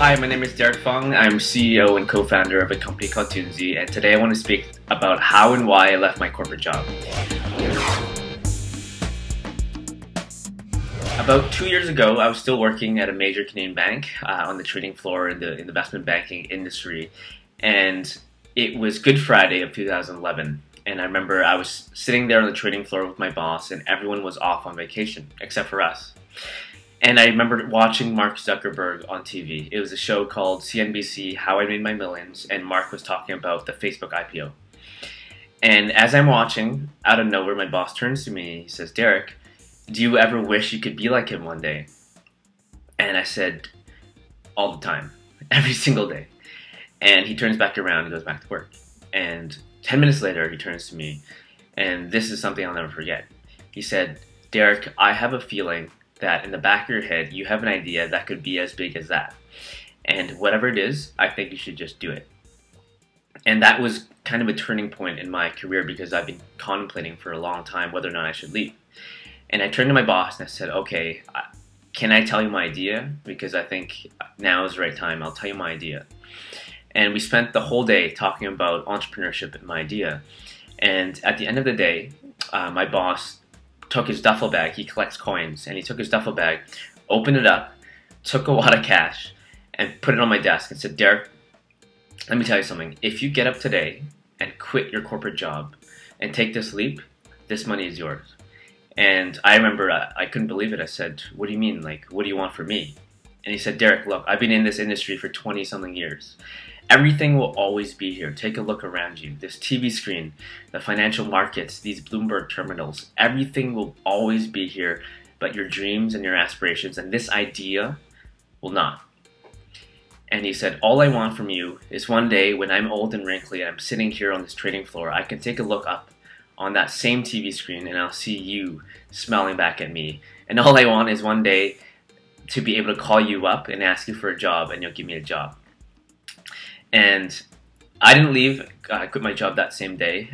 Hi, my name is Derrick Fung. I'm CEO and co-founder of a company called Tunezy, and today I want to speak about how and why I left my corporate job. About 2 years ago, I was still working at a major Canadian bank on the trading floor in the investment banking industry, and it was Good Friday of 2011. And I remember I was sitting there on the trading floor with my boss, and everyone was off on vacation except for us. And I remember watching Mark Zuckerberg on TV. It was a show called CNBC, How I Made My Millions, and Mark was talking about the Facebook IPO. And as I'm watching, out of nowhere, my boss turns to me and he says, "Derrick, do you ever wish you could be like him one day?" And I said, "All the time, every single day." And he turns back around and goes back to work. And 10 minutes later, he turns to me, and this is something I'll never forget. He said, "Derrick, I have a feeling that in the back of your head, you have an idea that could be as big as that. And whatever it is, I think you should just do it." And that was kind of a turning point in my career because I've been contemplating for a long time whether or not I should leave. And I turned to my boss and I said, "Okay, can I tell you my idea? Because I think now is the right time. I'll tell you my idea." And we spent the whole day talking about entrepreneurship and my idea. And at the end of the day, my boss took his duffel bag, he collects coins, and he took his duffel bag, opened it up, took a wad of cash, and put it on my desk and said, "Derrick, let me tell you something. If you get up today and quit your corporate job and take this leap, this money is yours." And I remember I couldn't believe it. I said, "What do you mean? Like, what do you want from me?" And he said, "Derrick, look, I've been in this industry for 20-something years. Everything will always be here. Take a look around you. This TV screen, the financial markets, these Bloomberg terminals, everything will always be here, but your dreams and your aspirations and this idea will not." And he said, "All I want from you is one day when I'm old and wrinkly and I'm sitting here on this trading floor, I can take a look up on that same TV screen and I'll see you smiling back at me. And all I want is one day to be able to call you up and ask you for a job and you'll give me a job." And I didn't leave. I quit my job that same day.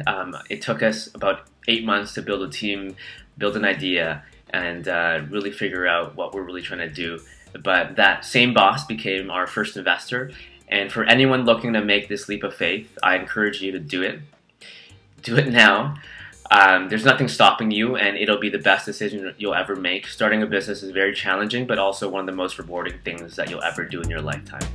It took us about 8 months to build a team, build an idea, and really figure out what we're really trying to do. But that same boss became our first investor. And for anyone looking to make this leap of faith, I encourage you to do it. Do it now. There's nothing stopping you, and it'll be the best decision you'll ever make. Starting a business is very challenging, but also one of the most rewarding things that you'll ever do in your lifetime.